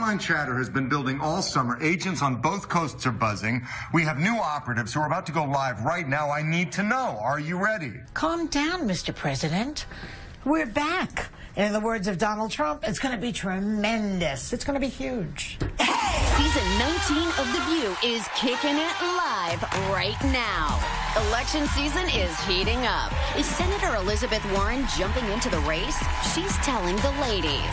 Headline chatter has been building all summer. Agents on both coasts are buzzing. We have new operatives who are about to go live right now. I need to know. Are you ready? Calm down, Mr. President. We're back. In the words of Donald Trump, it's going to be tremendous. It's going to be huge. Season 19 of The View is kicking it live right now. Election season is heating up. Is Senator Elizabeth Warren jumping into the race? She's telling the ladies.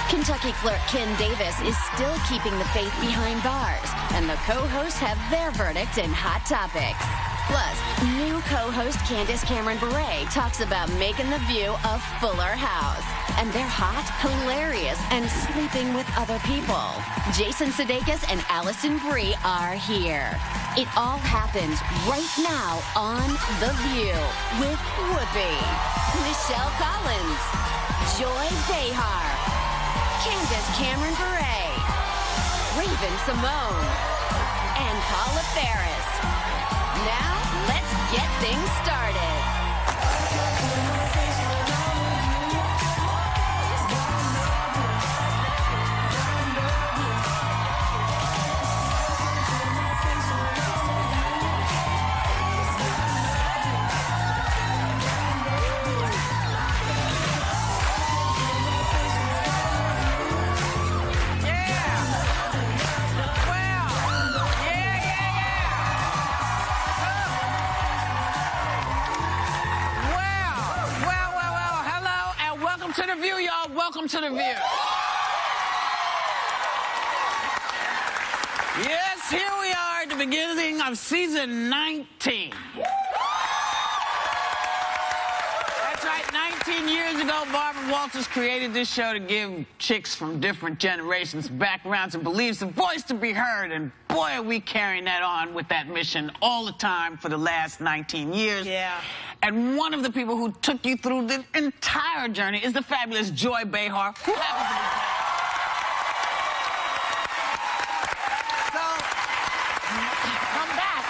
Kentucky clerk Ken Davis is still keeping the faith behind bars, and the co-hosts have their verdict in Hot Topics. Plus, new co-host Candace Cameron Bure talks about making The View a fuller house. And they're hot, hilarious, and sleeping with other people. Jason Sudeikis and Alison Brie are here. It all happens right now on The View with Whoopi, Michelle Collins, Joy Behar, Candace Cameron Bure, Raven Simone, and Paula Ferris. Now, let's get things started. To The View, y'all. Welcome to The View. Yes, here we are at the beginning of season 19. That's right, 19 years ago, Barbara Walters created this show to give chicks from different generations, backgrounds, and beliefs a voice to be heard. And boy, are we carrying that on with that mission all the time for the last 19 years. Yeah. And one of the people who took you through the entire journey is the fabulous Joy Behar, who happens to be back. So, come back.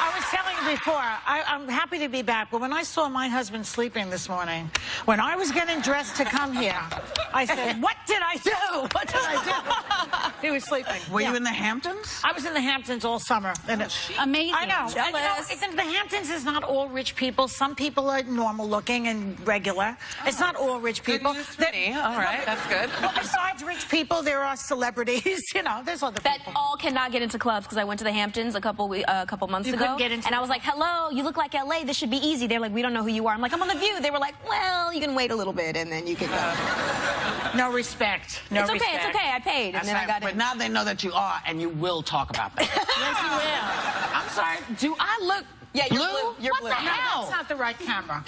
I was telling you before, I'm happy to be back, but when I saw my husband sleeping this morning, when I was getting dressed to come here, I said, what did I do? What did I do? He was sleeping. Were you in the Hamptons? I was in the Hamptons all summer. And Amazing. I know. Jealous. And, the Hamptons is not all rich people. Some people are normal looking and regular. It's not all rich people. Good news for me. All right, that's good. Well, besides rich people, there are celebrities. You know, there's other that people. all cannot get into clubs because I went to the Hamptons a couple months You ago. couldn't get into and I the was like, hello, you look like LA. This should be easy. They're like, we don't know who you are. I'm like, I'm on The View. They were like, well, you can wait a little bit and then you can go. No respect. No It's okay. respect. It's okay. I paid. That's And then right, I got but in. now they know that you are, and you will talk about that. Yes, you will. I'm sorry, do I look Yeah, you're blue. You're what blue. the No, hell? That's not the right camera.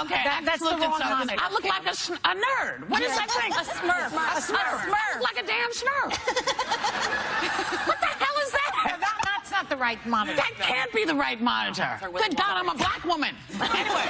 Okay, that's the wrong monitor. I look like a nerd. What is that thing? A smurf. A smurf. I look like a damn smurf. What the hell is that? That's not the right monitor. That can't be the right monitor. Good God, I'm a black woman. Anyway,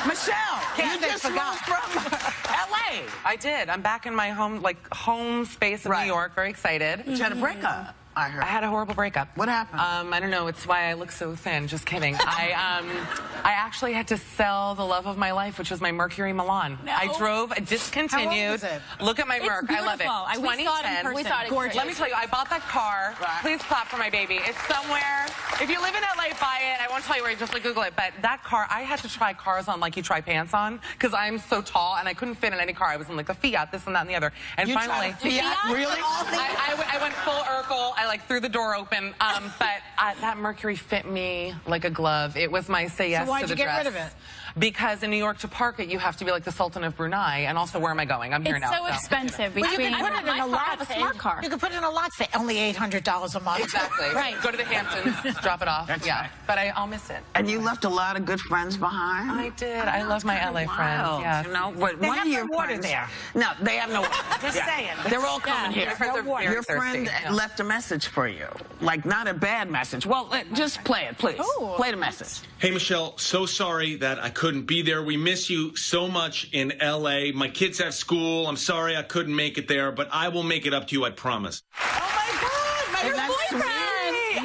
Michelle, you just moved from L.A. I did. I'm back in my home space in New York. Very excited. You had a breakup, I heard. I had a horrible breakup. What happened? I don't know. It's why I look so thin. Just kidding. I actually had to sell the love of my life, which was my Mercury Milan. No. I drove a discontinued. How old is it? Look at my It's Merc. I love it. beautiful. We saw it in 2010. person. We saw it in Gorgeous. person. Let me tell you, I bought that car. Right. Please clap for my baby. It's somewhere. If you live in LA, buy it. I won't tell you where. Just Google it. But that car, I had to try cars on like you try pants on because I'm so tall and I couldn't fit in any car. I was in like a Fiat, this and that and the other. And You finally, tried a Fiat? Really? I went full Urkel. I threw the door open. But that Mercury fit me like a glove. It was my say yes So why'd to the you get dress. rid of it? Because in New York, to park it, you have to be like the Sultan of Brunei. And also, where am I going? I'm here It's now. so expensive. Well, you Between can put it in my a car, I lot. have a smart car. You can put it in a lot. Say only $800 a month. Exactly. Right. Go to the Hamptons, drop it off. That's yeah. right. But I'll miss it. And you left a lot of good friends behind? I did. I love my LA friends. Wild, Yeah. You know, but They one have of no your water friends, there. No, they have no water. Just saying. They're all coming here. My friends are very Your friend thirsty. left a message for you. Like, not a bad message. Well, just play it, please. Ooh. Play the message. Hey, Michelle, so sorry that I couldn't be there. We miss you so much in L.A. My kids have school. I'm sorry I couldn't make it there, but I will make it up to you, I promise. Oh, my God. Your boyfriend.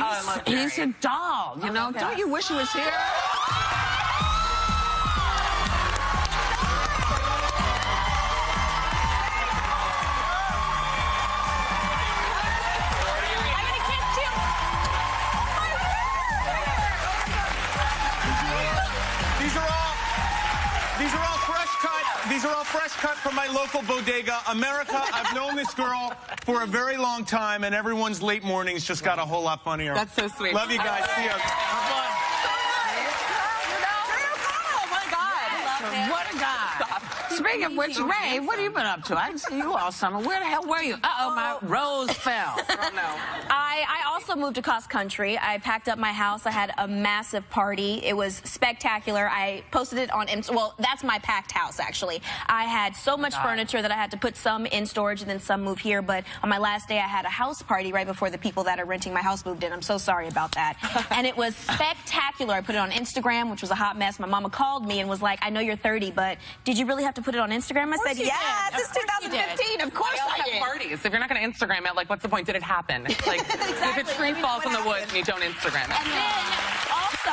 He's a doll, you know. Don't you wish he was here? These are all fresh cut from my local bodega. America, I've known this girl for a very long time, and everyone's late mornings just got a whole lot funnier. That's so sweet. Love you guys. See ya. Oh, my God. What a guy. Speaking of which, Ray, what have you been up to? I didn't see you all summer. Where the hell were you? Uh-oh, my rose fell. Oh, no. I also moved across country. I packed up my house. I had a massive party. It was spectacular. I posted it on Instagram. Well, that's my packed house, actually. I had so much furniture that I had to put some in storage and then some move here. But on my last day, I had a house party right before the people that are renting my house moved in. I'm so sorry about that. And it was spectacular. I put it on Instagram, which was a hot mess. My mama called me and was like, I know you're 30, but did you really have to put it on Instagram? I said, yes, it's 2015. Of course I did. Parties. If you're not going to Instagram it, like, what's the point? Did it happen? Like, if a tree falls in the woods and you don't Instagram it. And then also,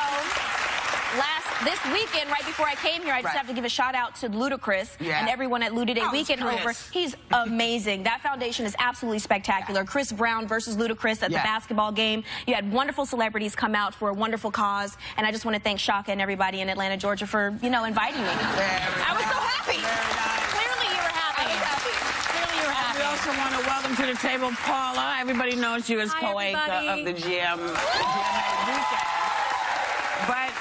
this weekend, right before I came here, I just have to give a shout out to Ludacris and everyone at Luda Day Weekend over. He's amazing. That foundation is absolutely spectacular. Chris Brown versus Ludacris at the basketball game. You had wonderful celebrities come out for a wonderful cause, and I just want to thank Shaka and everybody in Atlanta, Georgia for, you know, inviting me. I was so happy. Clearly you were happy. I was happy. Clearly you were happy. We also want to welcome to the table Paula. Everybody knows you as co-anchor of the GMA Weekend. But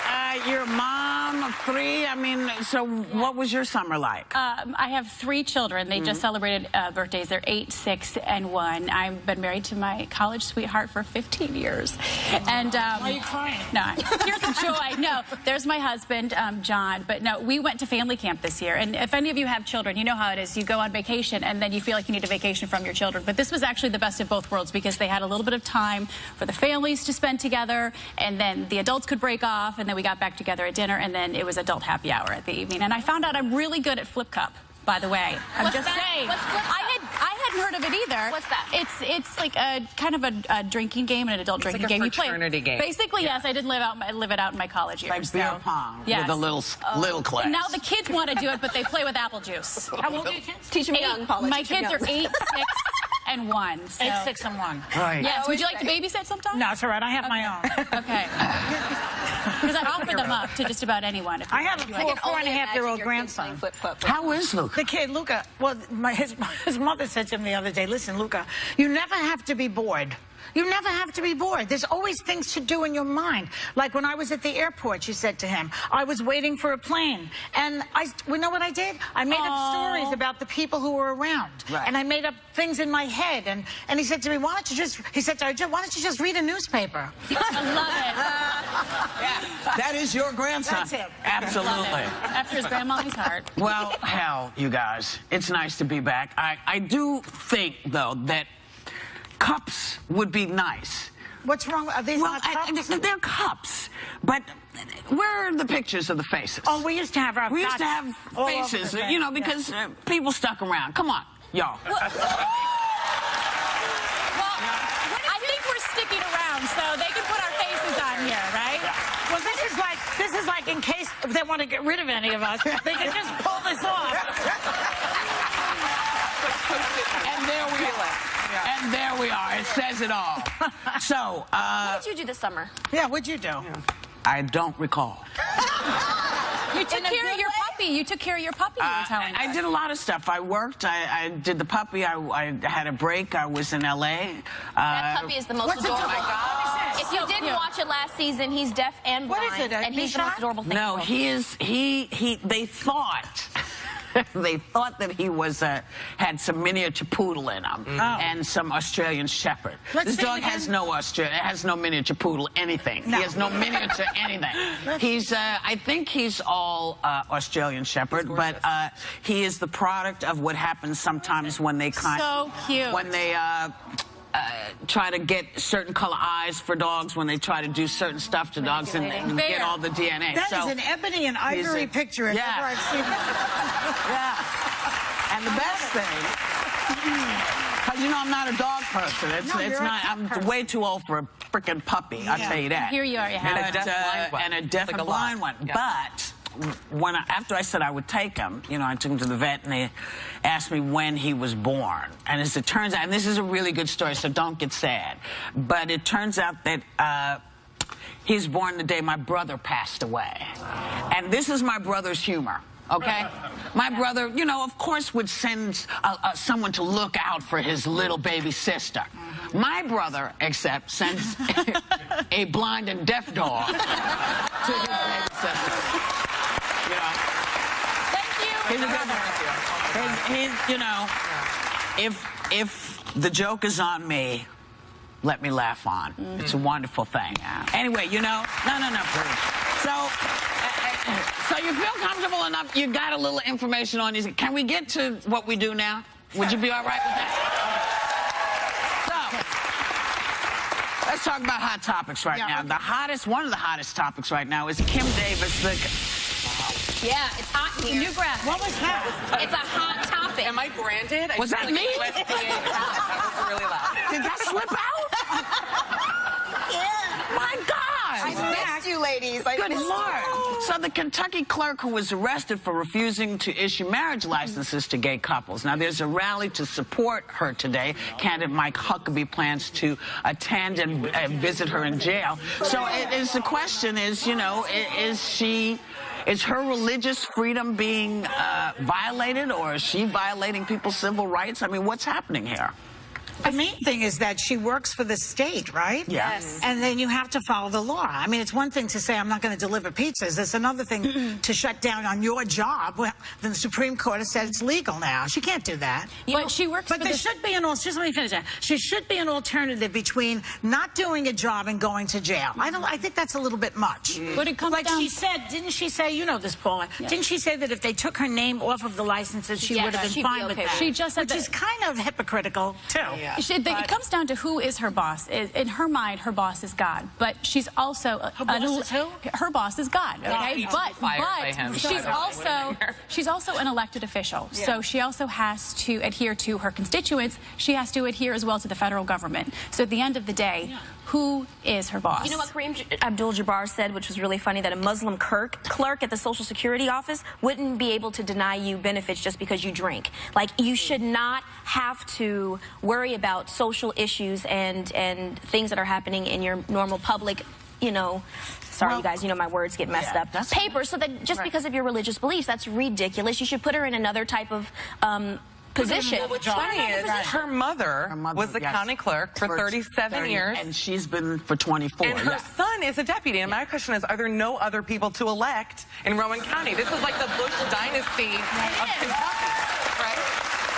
your mom of 3, I mean, so what was your summer like? I have 3 children. They just celebrated birthdays. They're 8, 6, and 1. I've been married to my college sweetheart for 15 years. And why are you crying? No, tears of joy. No, there's my husband, John. But no, we went to family camp this year. And if any of you have children, you know how it is. You go on vacation, and then you feel like you need a vacation from your children. But this was actually the best of both worlds because they had a little bit of time for the families to spend together, and then the adults could break off, and then we got back together at dinner, and then it was adult happy hour at the evening. And I found out I'm really good at Flip Cup, by the way. I'm just saying. What's Flip Cup? I hadn't heard of it either. What's that? It's like a kind of a drinking game, an adult drinking game. It's like a fraternity game. Basically, yes. I did live it out in my college years. Like beer pong yes. with a little class. Now the kids want to do it, but they play with apple juice. How old are your kids? Teach me young, Paula. My kids are 8, 6, and 1. So. 8, 6, and 1. Right. Yes. Would you like to babysit sometime? No, it's all right. I have my own. Okay. Because I offer them up to just about anyone. I have a 4.5-year-old grandson. How is Luca? The kid, Luca, well, his mother said to him the other day, listen, Luca, you never have to be bored. You never have to be bored. There's always things to do in your mind. Like when I was at the airport, she said to him, I was waiting for a plane. And we know what I did? I made up stories about the people who were around. Right. And I made up things in my head. And he said to me, why don't you just read a newspaper? I love it. Yeah. That is your grandson. That's him. Absolutely. After his grandmommy's heart. Well, hell, you guys, it's nice to be back. I do think, though, that cups would be nice. What's wrong? Are these not cups? They're cups, but where are the pictures of the faces? Oh, we used to have our We used to have faces, you know, because people stuck around. Come on, y'all. Well, I think we're sticking around, so they can put our faces on here, right? Well, this is like in case they want to get rid of any of us, they can just pull this off. And there we are. And there we are. It says it all. So, What did you do this summer? Yeah, what'd you do? I don't recall. You took care of your puppy. You took care of your puppy, you were telling us. I did a lot of stuff. I worked. I did the puppy. I had a break. I was in L.A. That puppy is the most adorable. Oh, my God. If you didn't watch it last season, he's deaf and blind. What is it, and he's the most adorable thing. No, they thought... They thought that he was had some miniature poodle in him and some Australian shepherd. This dog has no miniature poodle anything. No. He has no miniature anything. He's I think he's all Australian shepherd, but he is the product of what happens sometimes when they so cute. When they try to get certain color eyes for dogs, when they try to do certain stuff to dogs and get all the DNA. That is an ebony and ivory picture if ever I've seen it. Yeah. And the best thing Because, you know, I'm not a dog person. I'm way too old for a freaking puppy, I'll tell you that. Here you are, you have And a deaf and blind one. Yeah. But after I said I would take him, you know, I took him to the vet, and they asked me when he was born. And as it turns out, and this is a really good story, so don't get sad, but it turns out that he was born the day my brother passed away. And this is my brother's humor. Okay? My brother, you know, of course would send someone to look out for his little baby sister. My brother, except, sends a blind and deaf dog to his baby sister. You know? Thank you. He's a good one. He's, you know, if the joke is on me, let me laugh on. It's a wonderful thing. Anyway, you know, no, please. So you feel comfortable enough, you got a little information on these. Can we get to what we do now? Would you be all right with that? So, let's talk about hot topics right now. One of the hottest topics right now is Kim Davis. Yeah, it's hot here. New graphic. What was that? It's a hot topic. Am I branded? Was that me? That was really loud. Did that slip out? My God! I missed you, ladies. Good Lord. So the Kentucky clerk who was arrested for refusing to issue marriage licenses to gay couples. Now, there's a rally to support her today. Candidate Mike Huckabee plans to attend and visit her in jail. So the question is, you know, is her religious freedom being violated, or is she violating people's civil rights? I mean, what's happening here? The main thing is that she works for the state, right? Yes. And then you have to follow the law. I mean, it's one thing to say, I'm not going to deliver pizzas. It's another thing to shut down on your job. Well, then the Supreme Court has said it's legal now. She can't do that. But she works for there should be just let me finish that. She should be an alternative between not doing a job and going to jail. I think that's a little bit much. But it comes like down... she said, didn't she say, you know this, Paula, didn't she say that if they took her name off of the licenses, she would have been fine with that? She just said which is kind of hypocritical, too. Yeah. It comes down to who is her boss. In her mind, her boss is God, but she's also her boss is who? Her boss is God. Okay, but she's also an elected official, so she also has to adhere to her constituents. She has to adhere as well to the federal government. So at the end of the day, who is her boss? You know what Kareem Abdul-Jabbar said, which was really funny, that a Muslim clerk at the Social Security office wouldn't be able to deny you benefits just because you drink. Like, you should not have to worry about social issues and things that are happening in your normal public, you know, sorry, you guys, you know my words get messed up. Paper, so that just because of your religious beliefs, that's ridiculous. You should put her in another type of position. What's funny is her mother was the county clerk for 37 years. And she's been for 24. And her son is a deputy. And my question is, are there no other people to elect in Rowan County? This is like the Bush dynasty of Kentucky, right?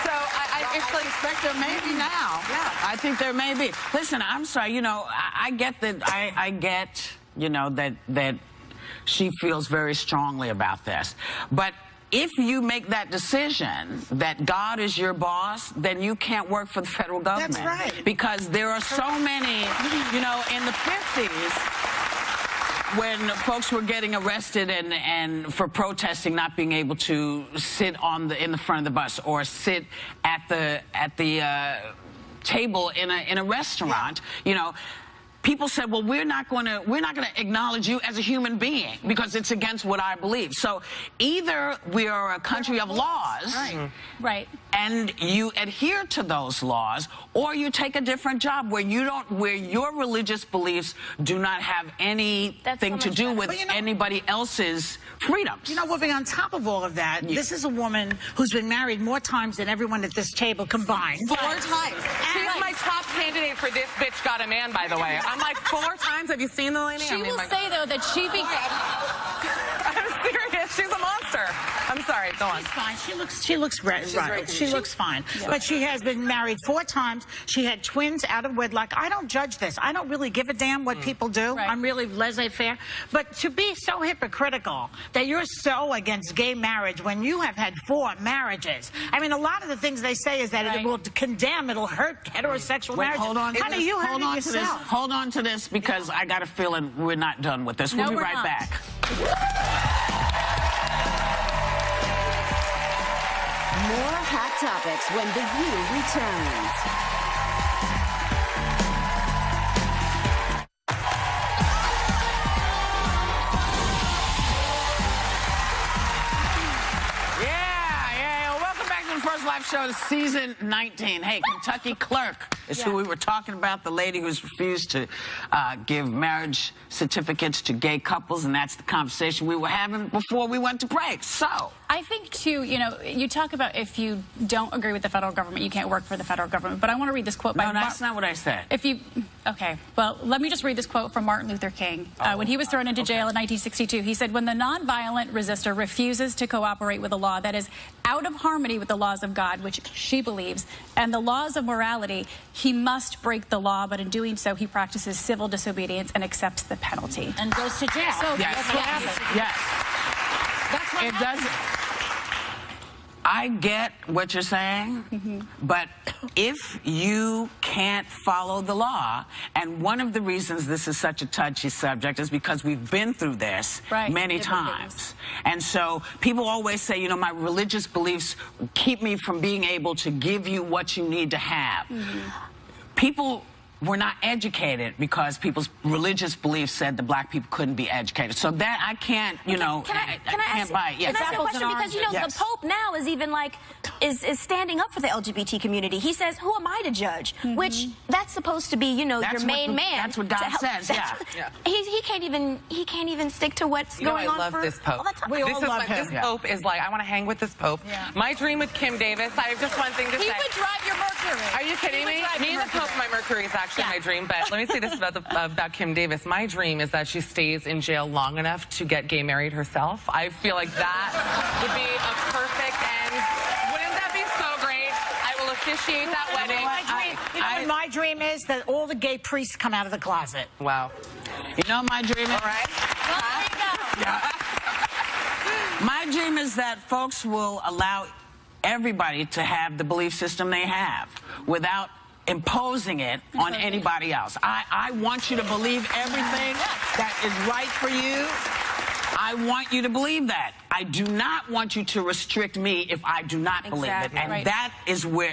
So I expect there may be now. Yeah, I think there may be. Listen, I'm sorry, you know, I get that, I get, you know, that she feels very strongly about this. But if you make that decision that God is your boss, then you can't work for the federal government. That's right. Because there are so many, you know, in the 50s, when folks were getting arrested and for protesting, not being able to sit in the front of the bus or sit at the table in a restaurant, you know, people said, well, we're not going to acknowledge you as a human being because it's against what I believe. So either we are a country of laws, right, and you adhere to those laws, or you take a different job where your religious beliefs do not have anything to do with anybody else's freedoms. You know, Whoopi, on top of all of that, this is a woman who's been married more times than everyone at this table combined. 4 times. She's my top candidate for This Bitch Got a Man, by the way. I'm like 4 times. Have you seen the lady? She will say, though, that she I'm serious. She's a monster. I'm sorry. Go on. She's fine. She looks right. She looks fine. Yeah. But she has been married 4 times. She had twins out of wedlock. I don't judge this. I don't really give a damn what people do. Right. I'm really laissez-faire. But to be so hypocritical that you're so against gay marriage when you have had 4 marriages. I mean, a lot of the things they say is that it will condemn, it'll hurt heterosexual marriage. Hold on. How do you hurt it yourself? Hold on to this because I got a feeling we're not done with this. We'll be right back. More hot topics when The View returns. Welcome back to the First Life Show, season 19. Hey, Kentucky Clerk is who we were talking about, the lady who's refused to give marriage certificates to gay couples, and that's the conversation we were having before we went to break. So I think, too, you know, you talk about if you don't agree with the federal government, you can't work for the federal government. But I want to read this quote by No, that's not what I said. Okay, well, let me just read this quote from Martin Luther King. When he was thrown into jail in 1962, he said, "When the nonviolent resistor refuses to cooperate with a law that is out of harmony with the laws of God," which she believes, "and the laws of morality, he must break the law, but in doing so, he practices civil disobedience and accepts the penalty." And goes to jail. So Yes. That's what happens. Yes. That's what It happens. doesn't. I get what you're saying, but if you can't follow the law, and one of the reasons this is such a touchy subject is because we've been through this many times. And so people always say, you know, my religious beliefs keep me from being able to give you what you need to have. People were not educated because people's religious beliefs said that black people couldn't be educated. So that I can't, you know, Can I can't buy it. Yes. Can I ask you a question? Because, you know, Yes. the Pope now is even like, is standing up for the LGBT community. He says, who am I to judge? Which, that's supposed to be, you know, That's your main man. That's what God says, He can't even stick to what's going on. I love this Pope. We all love him. This Pope is like, I want to hang with this Pope. My dream with Kim Davis, I have just one thing to say. He would drive your Mercury. Are you kidding me? Me and the Pope, my Mercury is actually my dream. But let me say this about Kim Davis. My dream is that she stays in jail long enough to get gay married herself. I feel like that would be a perfect end. Wouldn't that be so great? I will officiate that wedding. My dream is that all the gay priests come out of the closet. Wow. You know my dream is? All right. My dream is that folks will allow everybody to have the belief system they have without imposing it on anybody else. I want you to believe everything that is right for you. I want you to believe that. I do not want you to restrict me if I do not believe it. And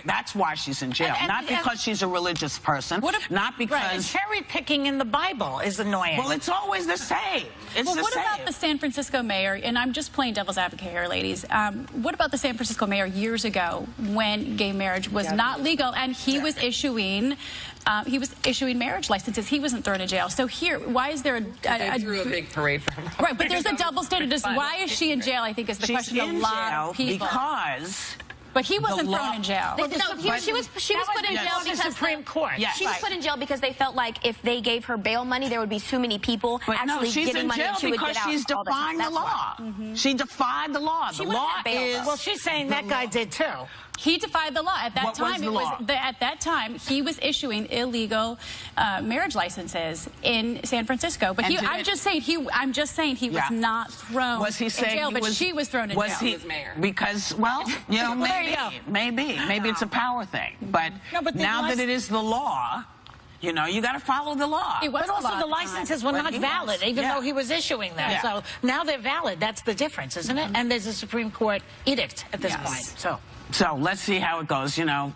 that's why she's in jail. Not because she's a religious person. Not because... Cherry picking in the Bible is annoying. Well, it's always the same. It's the what same. about the San Francisco mayor, and I'm just playing devil's advocate here, ladies. What about the San Francisco mayor years ago when gay marriage was not legal and he was issuing marriage licenses? He wasn't thrown in jail. So here, why is there They threw a big parade for him. Right, but there's a double standard. Why is she in jail, I think, is the question of a lot of people. But he wasn't thrown in jail. She was put in jail because the Supreme Court. She was put in jail because they felt like if they gave her bail money, there would be too many people actually getting money, and she would get out. She's defying the law. She defied the law. The law is... Well, she's saying that guy did too. He defied the law. At that time, at that time, he was issuing illegal marriage licenses in San Francisco. But I'm just saying he was not thrown in jail, but she was thrown in jail. Was he mayor? Because, well, you know, maybe it's a power thing. But now that it is the law, you know, you got to follow the law. But also the licenses were not valid, even though he was issuing them. So now they're valid. That's the difference, isn't it? And there's a Supreme Court edict at this point. So let's see how it goes. You know,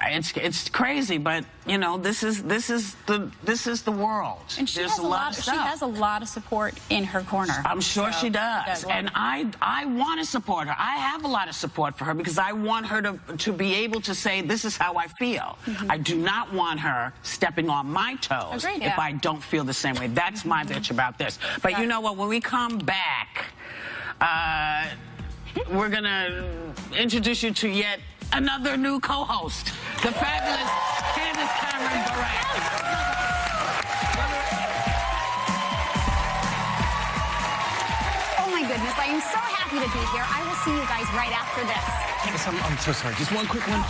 it's crazy, but you know, this is the world. And she There's has a lot of stuff. She has a lot of support in her corner. I'm sure she does, and I want to support her. I have a lot of support for her because I want her to be able to say, this is how I feel. I do not want her stepping on my toes if I don't feel the same way. That's my bitch about this. But you know what? When we come back, we're going to introduce you to yet another new co-host, the fabulous Candace Cameron Bure. Oh, my goodness. I am so happy to be here. I will see you guys right after this. Candace, I'm so sorry. Just one quick one.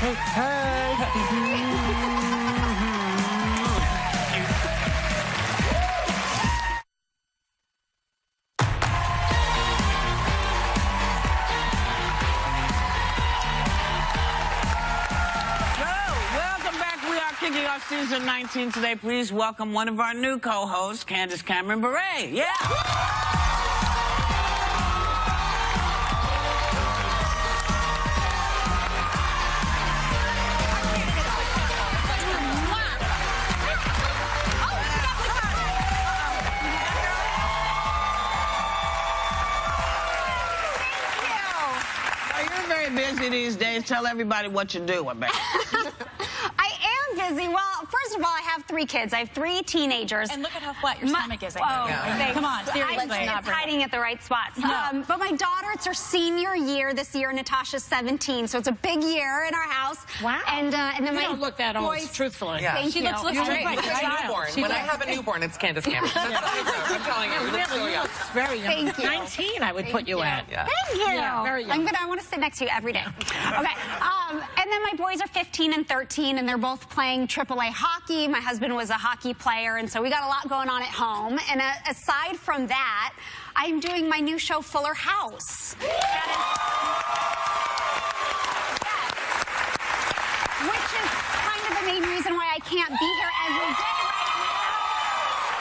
Kicking off season 19 today, please welcome one of our new co-hosts, Candace Cameron Bure. Yeah. busy these days. Tell everybody what you're doing, baby. I am busy. Well, first of all, I have 3 kids. I have 3 teenagers. And look at how flat your stomach is. Come on, seriously. It's hiding at the right spots. No. But my daughter, it's her senior year this year. Natasha's 17, so it's a big year in our house. Wow. And then You my don't look that old, boys. truthfully. Yeah. Thank She you. looks You look great. like a child. Newborn. She When I does. have a newborn, it's Candace Cameron. That's not a joke. I'm telling you. You look so Really, you young. look very young. Thank you. 19, I would put you at. Yeah. Thank you. Yeah, very young. I want to sit next to you every day. Okay. And then my boys are 15 and 13, and they're both playing AAA hockey. My husband was a hockey player, and so we got a lot going on at home. And aside from that, I'm doing my new show, Fuller House. Which is kind of the main reason why I can't be here every day right now.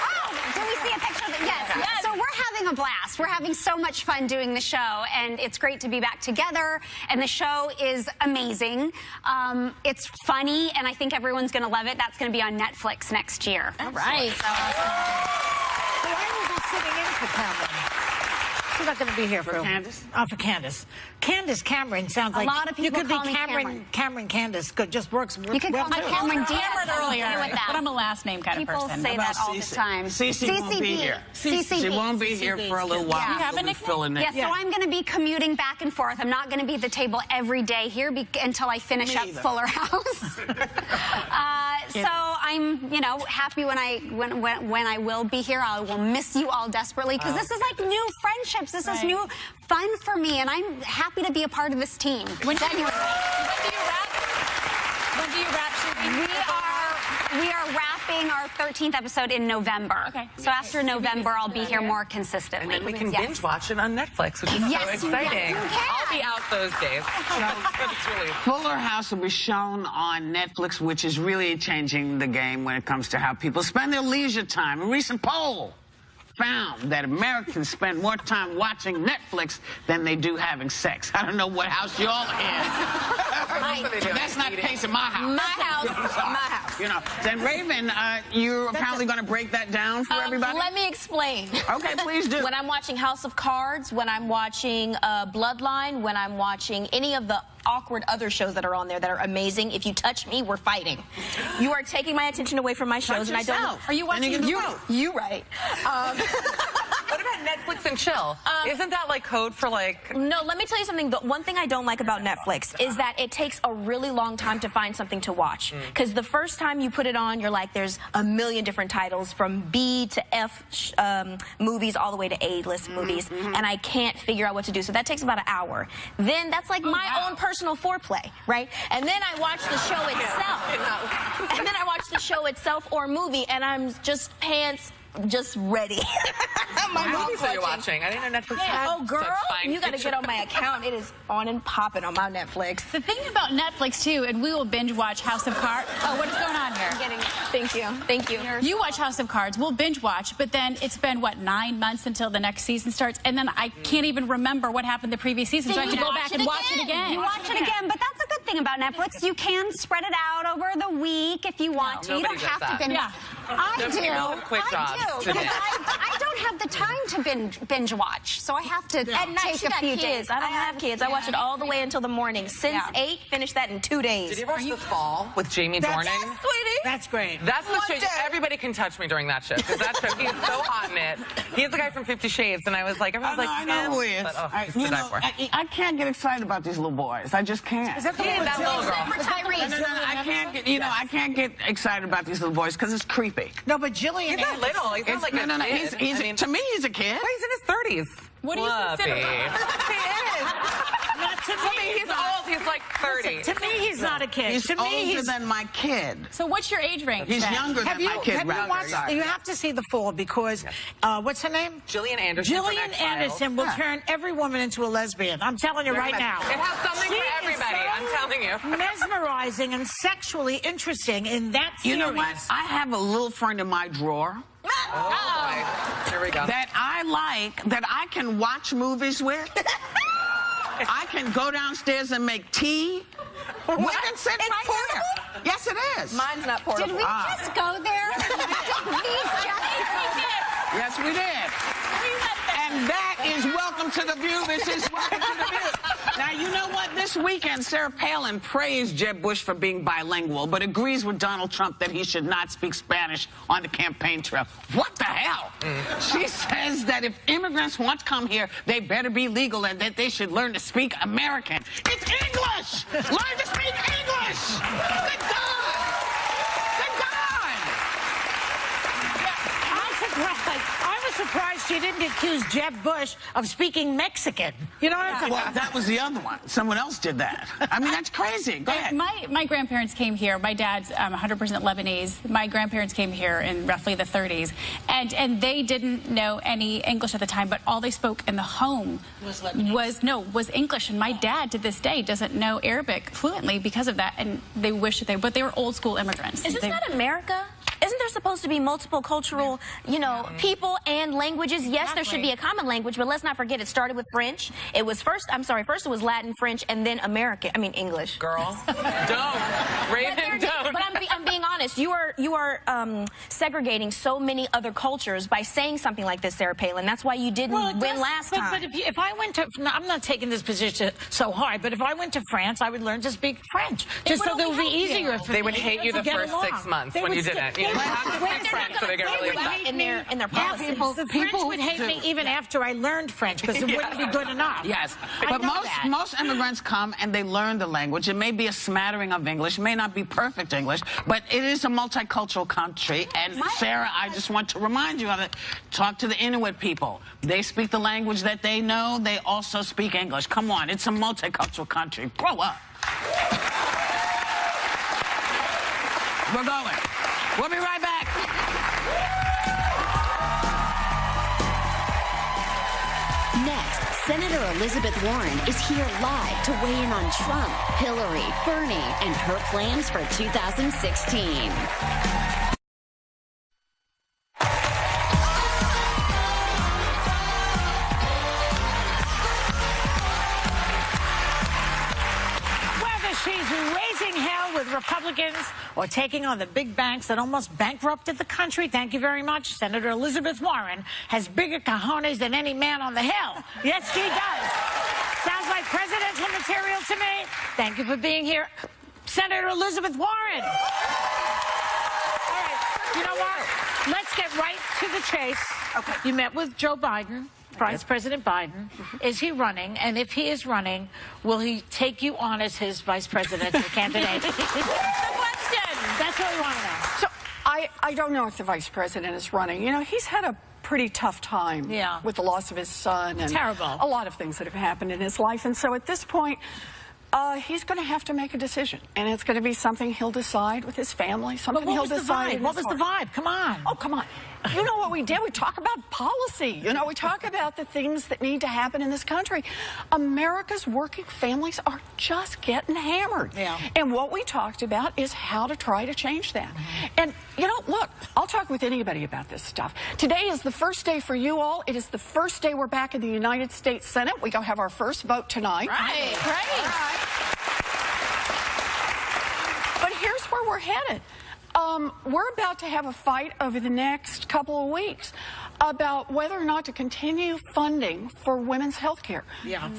Oh, do we see a picture of it? Yes. So we're having a blast. We're having so much fun doing the show, and it's great to be back together, and the show is amazing. It's funny, and I think everyone's going to love it. That's going to be on Netflix next year. All right. So I will be sitting in for Cameron. She's not going to be here for Candace? For Candace. Candace Cameron sounds like lot of people you could call be me Cameron. Cameron Candace could just works. You could call me well, Cameron Cameron Diaz. earlier, I'm okay with that. but I'm a last name kind People of person. say that all the Cece? time. Cece won't be here. She won't be here for a little while. Yeah. You have a She'll be nickname? filling in. Yeah, so I'm going to be commuting back and forth. I'm not going to be at the table every day here until I finish Me up either. Fuller House. So I'm, happy when I will be here. I will miss you all desperately because this is like new friendships. This is new fun for me, and I'm happy to be a part of this team. When do you wrap? When do you wrap shooting? We are wrapping our 13th episode in November. Okay. So after November, I'll be here more consistently. And we can Yes. binge watch it on Netflix, which is Yes, so you exciting. can. I'll be out those days. It's really Fuller House will be shown on Netflix, which is really changing the game when it comes to how people spend their leisure time. A recent poll found that Americans spend more time watching Netflix than they do having sex. I don't know what house y'all in. That's not the case in my house. My house. My house. Then Raven, you're apparently going to break that down for everybody? Let me explain. Okay, please do. When I'm watching House of Cards, when I'm watching Bloodline, when I'm watching any of the awkward other shows that are on there that are amazing, if you touch me, we're fighting. You are taking my attention away from my shows, and I don't. Are you watching? You right. What about Netflix and chill? Isn't that like code for like... No, let me tell you something. The one thing I don't like about Netflix is that it takes a really long time to find something to watch. Because the first time you put it on, you're like, there's a million different titles from B to F movies all the way to A-list movies. And I can't figure out what to do. So that takes about an hour. Then that's like my own personal foreplay, right? And then I watch the show itself. And then I watch the show itself or movie, and I'm just ready. My movies are you watching? I didn't know Netflix had Oh, girl, such fine you got to features. get on my account. It is on and popping on my Netflix. The thing about Netflix, too, and we will binge watch House of Cards. Oh, what is going on here? Thank you. Thank you. You watch House of Cards, we'll binge watch, but then it's been, 9 months until the next season starts, and then I can't even remember what happened the previous season, so I have to go back and watch it again. You watch it again, but that's a good thing about Netflix. You can spread it out over the week if you want to. You Nobody don't have does to binge. Yeah. I Those do. people have quick jobs I to do. do. Because I don't have the time to binge watch, so I have to At night, take she a got few kids. days. I don't have kids. I watch it all the way until the morning. Since 8, finished that in 2 days. Did you ever watch The Fall with Jamie Dornan? Sweetie. That's great. That's the show. Everybody can touch me during that show. Because that show, he's so hot in it. He's the guy from 50 Shades, and I was like, everyone's like, I know who he is. But, oh, he's You to die know, for. I can't get excited about these little boys. I just can't. Is that the He one and that with little Jillian? girl. No, I can't get, I can't get excited about these little boys because it's creepy. No, but Jillian. He's not little. He's not like a kid. He's to me, he's a kid. He's in his 30s. What do you consider? He is. Not to I mean, me. he's old. He's like 30. To me, he's not a kid. He's to me, older he's than my kid. So what's your age range? He's then? younger Have than you, my kid. have you rather. watched? Sorry. You have to see The Fall because what's her name? Gillian Anderson. from Gillian X-Files. Anderson will turn every woman into a lesbian. I'm telling you right now. It has something She for is everybody. so I'm telling you. mesmerizing and sexually interesting in that series. You know what? I have a little friend in my drawer Oh, boy. Here we go. that I like, that I can watch movies with. I can go downstairs and make tea. We can sit It's right portable? here. Yes, it is. Mine's not portable. Did we just go there? Yes, we did. And that is Welcome to the View. This is Welcome to the View. Now, you know what? This weekend, Sarah Palin praised Jeb Bush for being bilingual, but agrees with Donald Trump that he should not speak Spanish on the campaign trail. What the hell? She says that if immigrants want to come here, they better be legal and that they should learn to speak American. It's English! Learn to speak English! Good God! Good God! I was surprised she didn't accuse Jeb Bush of speaking Mexican. You know what I'm saying? Well, that was the other one. Someone else did that. I mean, that's crazy. Go ahead. My grandparents came here. My dad's 100% Lebanese. My grandparents came here in roughly the 30s, and they didn't know any English at the time, but all they spoke in the home was English. And my dad, to this day, doesn't know Arabic fluently because of that, and they wish that but they were old school immigrants. Is this not America? Isn't there supposed to be multiple cultural, people and languages? Yes, there should be a common language, but let's not forget it started with French. It was first it was Latin, French, and then English. Girl, don't. Raven, don't. But I'm being honest. You are segregating so many other cultures by saying something like this, Sarah Palin. That's why you didn't win last time. But if I went to, I'm not taking this position so hard, but if I went to France, I would learn to speak French. Just so that it would be easier for me. They would hate you the first 6 months when you didn't. You have to speak French, so they get really upset. In their policies. People would hate me even after I learned French because it wouldn't be good enough. Yes, but most immigrants come and they learn the language. It may be a smattering of English, may not be perfect English, but it is a multicultural country. And Sarah, I just want to remind you of it. Talk to the Inuit people. They speak the language that they know. They also speak English. Come on, it's a multicultural country. Grow up. We're going. We'll be right back. Next, Senator Elizabeth Warren is here live to weigh in on Trump, Hillary, Bernie, and her plans for 2016. She's raising hell with Republicans or taking on the big banks that almost bankrupted the country. Thank you very much. Senator Elizabeth Warren has bigger cojones than any man on the Hill. Yes, she does. Sounds like presidential material to me. Thank you for being here, Senator Elizabeth Warren. All right, you know what? Let's get right to the chase. Okay. You met with Joe Biden. Vice President Biden, is he running? And if he is running, will he take you on as his vice presidential candidate? That's the question. That's what we want to know. So I don't know if the vice president is running. He's had a pretty tough time with the loss of his son and a lot of things that have happened in his life. And so at this point, he's going to have to make a decision, and it's going to be something he'll decide with his family. Something he'll decide. What was the vibe? Come on. Oh, come on. You know what we did? We talk about policy. We talk about the things that need to happen in this country. America's working families are just getting hammered. Yeah. And what we talked about is how to try to change that. And, look, I'll talk with anybody about this stuff. Today is the first day for you all. It is the first day we're back in the United States Senate. We go have our first vote tonight. Right. But here's where we're headed. We're about to have a fight over the next couple of weeks about whether or not to continue funding for women's health care,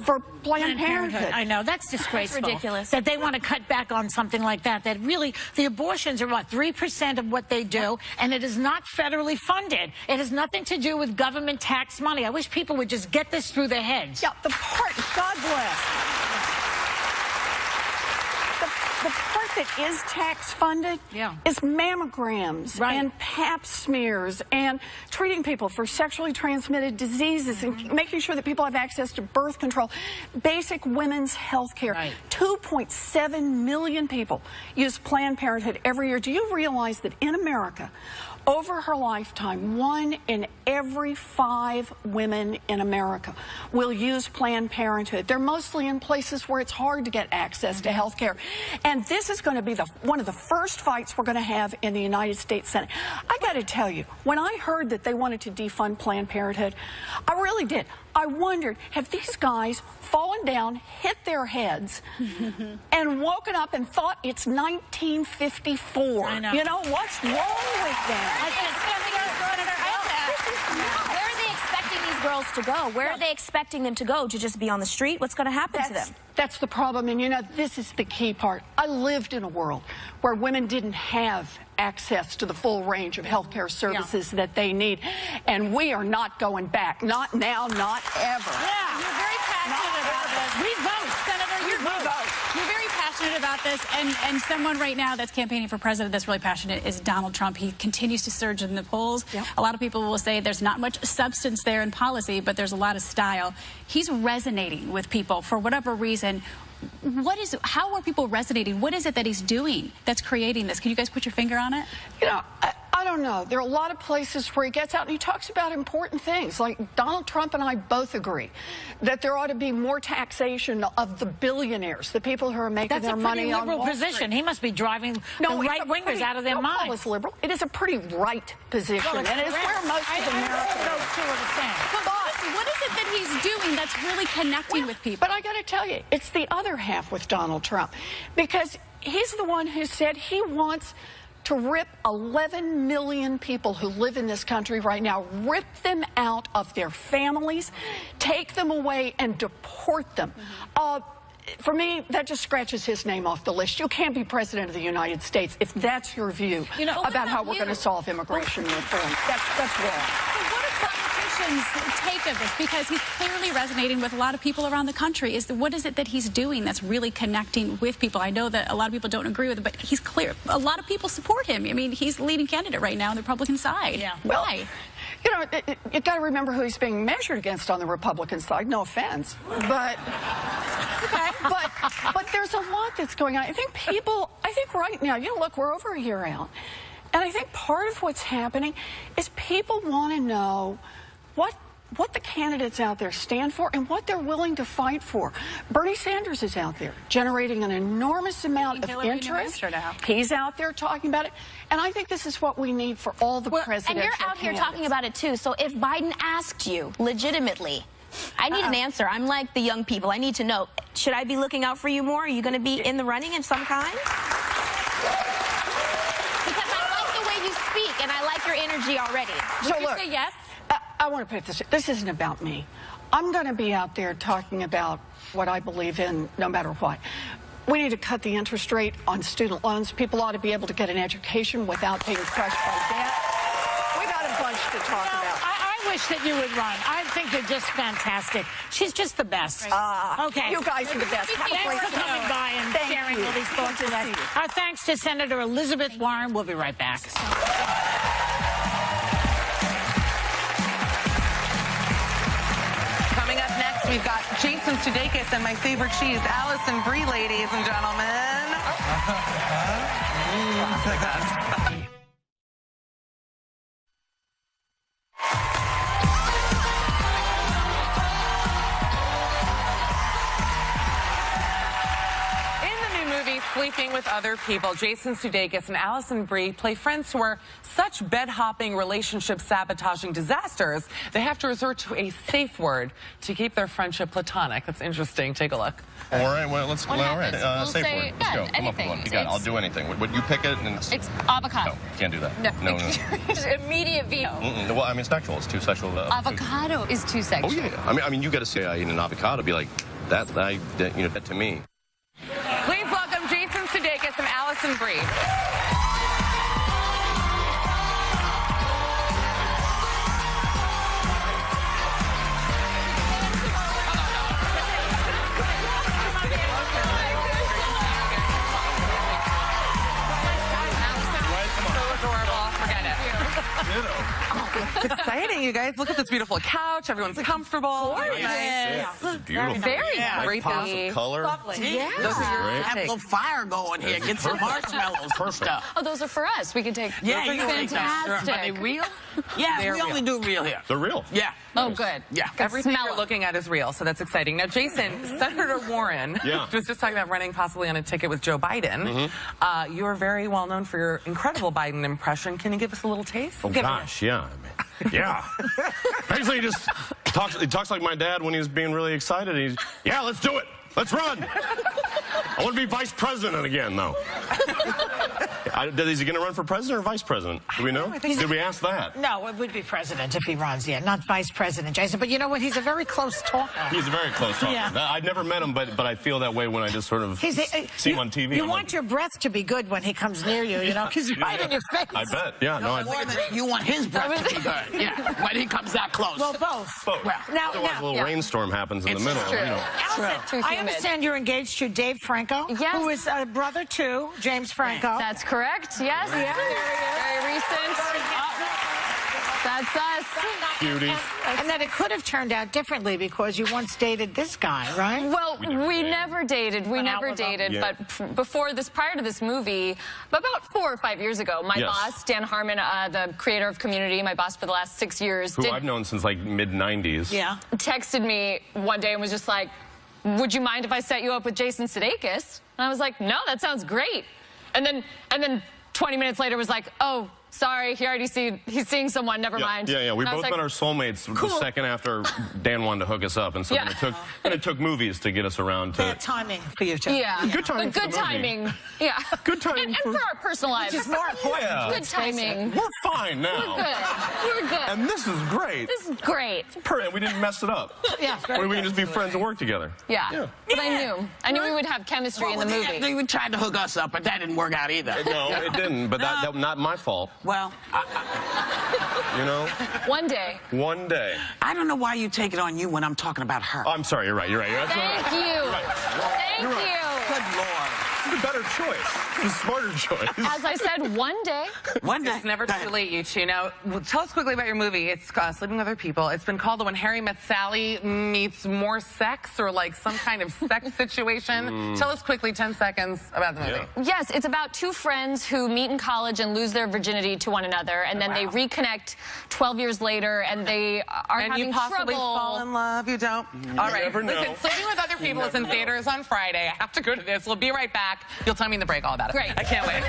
for Planned Parenthood. I know, that's disgraceful. That's ridiculous. That they want to cut back on something like that. That really, the abortions are 3% of what they do, and it is not federally funded. It has nothing to do with government tax money. I wish people would just get this through their heads. Yeah, the part, God bless. The part that is tax funded is mammograms and pap smears and treating people for sexually transmitted diseases and making sure that people have access to birth control, basic women's health care. 2.7 million people use Planned Parenthood every year. Do you realize that in America, over her lifetime, 1 in every 5 women in America will use Planned Parenthood. They're mostly in places where it's hard to get access to health care. And this is going to be one of the first fights we're going to have in the United States Senate. I got to tell you, when I heard that they wanted to defund Planned Parenthood, I really did. I wondered, have these guys fallen down, hit their heads, and woken up and thought it's 1954? I know. What's wrong with them? Where are they expecting these girls to go? Where are they expecting them to go? To just be on the street? What's going to happen to them? That's the problem, and you know, this is the key part. I lived in a world where women didn't have access to the full range of health care services that they need, and we are not going back. Not now, not ever. Yeah. You're very passionate about this. We vote, Senator. You're very passionate about this, and someone right now that's campaigning for president that's really passionate is Donald Trump. He continues to surge in the polls. Yep. A lot of people will say there's not much substance there in policy, but there's a lot of style. He's resonating with people for whatever reason. How are people resonating? What is it that he's doing that's creating this? Can you guys put your finger on it? You know, I don't know. There are a lot of places where he gets out and he talks about important things. Like Donald Trump and I both agree that there ought to be more taxation of the billionaires, the people who are making their money on Wall Street. That's a pretty liberal position. He must be driving the right-wingers out of their minds. Don't call us liberal. It is a pretty right position, and it's where most of America is. Those two are the same. What is it that he's doing that's really connecting with people? But I got to tell you, it's the other half with Donald Trump, because he's the one who said he wants to rip 11 million people who live in this country right now, rip them out of their families, take them away and deport them. For me, that just scratches his name off the list. You can't be president of the United States if that's your view about how we're going to solve immigration reform. That's wrong. What do politicians take of this? Because he's clearly resonating with a lot of people around the country. What is it that he's doing that's really connecting with people? I know that a lot of people don't agree with it, but he's clear. A lot of people support him. I mean, he's the leading candidate right now on the Republican side. Yeah. Why? You know, you got to remember who he's being measured against on the Republican side. No offense, but but there's a lot that's going on. I think right now, you know, look, we're over a year out, and I think part of what's happening is people want to know what the candidates out there stand for and what they're willing to fight for. Bernie Sanders is out there generating an enormous amount of interest. He's out there talking about it. And I think this is what we need for all the presidential And you're out here talking about it, too. So if Biden asked you legitimately, I need an answer. I'm like the young people. I need to know, should I be looking out for you more? Are you going to be in the running of some kind? Because I like the way you speak, and I like your energy already. Would you say yes? I want to put this isn't about me. I'm going to be out there talking about what I believe in no matter what. We need to cut the interest rate on student loans. People ought to be able to get an education without being crushed by debt. We got a bunch to talk about. I wish that you would run. I think you're just fantastic. She's just the best. Okay. You guys are the best. Thanks for coming by and sharing all these thoughts with us. Our thanks to Senator Elizabeth Warren. We'll be right back. We've got Jason Sudeikis and my favorite cheese, Alison, Brie, ladies and gentlemen. Sleeping with Other People, Jason Sudeikis and Alison Brie play friends who are such bed-hopping, relationship-sabotaging disasters, they have to resort to a safe word to keep their friendship platonic. That's interesting. Take a look. All right, well, let's go. All right, safe word. Let's go. Come up with one. You got it. I'll do anything. Would you pick it? And it's avocado. No, can't do that. No. Immediate veto. Well, I mean, it's sexual. It's too sexual. Avocado is too sexual. Oh, yeah. I mean, you got to say I eat an avocado. Be like, that to me. Please welcome Jason Sudeikis and Alison Brie. It's exciting, you guys. Look at this beautiful couch. Everyone's comfortable. Nice. Yeah, this is beautiful. Very great. Pops of color. Lovely. Yeah. Those are your Have a little fire going here. Get some marshmallows and stuff. Oh, those are for us. We can take. Yeah, you can take them. Fantastic. Are they real? Yeah, we only do real here. They're real. Yeah. Oh, good. Yeah. Everything you're looking at is real, so that's exciting. Now, Jason, Senator Warren was just talking about running possibly on a ticket with Joe Biden. You're very well known for your incredible Biden impression. Can you give us a little taste? Oh, gosh, yeah. Yeah. Basically, he talks like my dad when he was being really excited. Yeah, let's do it. Let's run. I want to be vice president again, though. Is he going to run for president or vice president? Do we know? Did we ask that? No, it would be president if he runs, yeah, not vice president, Jason. But you know what? He's a very close talker. He's a very close talker. Yeah. I've never met him, but I feel that way when I just sort of see him on TV. You want your breath to be good when he comes near you, you know, because he's right in your face. I bet. Yeah. No, More than you want his breath to be good. Yeah, when he comes that close. Well, both. Well, now, otherwise a little rainstorm happens in the middle. True. You know. Alison, I understand you're engaged to Dave Franco, Yes. who is a brother to James Franco. That's correct. Yes. Very recent. That's us. Cuties. And that it could have turned out differently because you once dated this guy, right? Well, we never dated. We never dated. Yeah. But prior to this movie, about 4 or 5 years ago, my boss, Dan Harmon, the creator of Community, my boss for the last 6 years, Who I've known since like mid-90s. Yeah. texted me one day and was just like, would you mind if I set you up with Jason Sudeikis? And I was like, no, that sounds great. And then 20 minutes later was like, oh, sorry, he's seeing someone, never mind. Yeah. We And I was both like, met our soulmates the second after Dan wanted to hook us up. And so then it took movies to get us around to... Bad timing for you two. Yeah. Good timing for Good the movie. timing. Yeah. Good timing and for our personal lives. Which is more important. Yeah. Good timing. We're fine now. We're good. And this is great. This is great. And we didn't mess it up. Yeah. We can just be friends and work together. Yeah. But I knew we would have chemistry in the movie. They tried to hook us up, but that didn't work out either. No, it didn't. But that not my fault. Well, You know? One day. One day. I don't know why you take it on you when I'm talking about her. Oh, I'm sorry. You're right. Thank you. Thank you. Good Lord. It's a better choice. It's a smarter choice. As I said, one day. One day. It's never too late, you two. Now, tell us quickly about your movie. It's Sleeping with Other People. It's been called When Harry Met Sally Meets More Sex, or like some kind of sex situation. Tell us quickly, 10 seconds, about the movie. Yeah. Yes, it's about two friends who meet in college and lose their virginity to one another, and then they reconnect 12 years later, and they are And having you possibly trouble. fall in love, you don't? All right, never know. listen, Sleeping with Other People is in theaters on Friday. I have to go to this. We'll be right back. You'll tell me in the break all about it. Great. I can't wait.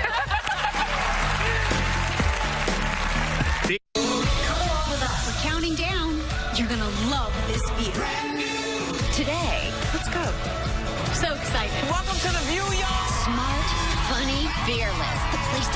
We're counting down. You're gonna love this view. Today, Let's go. So excited. Welcome to the View, y'all. smart, funny, fearless. The place to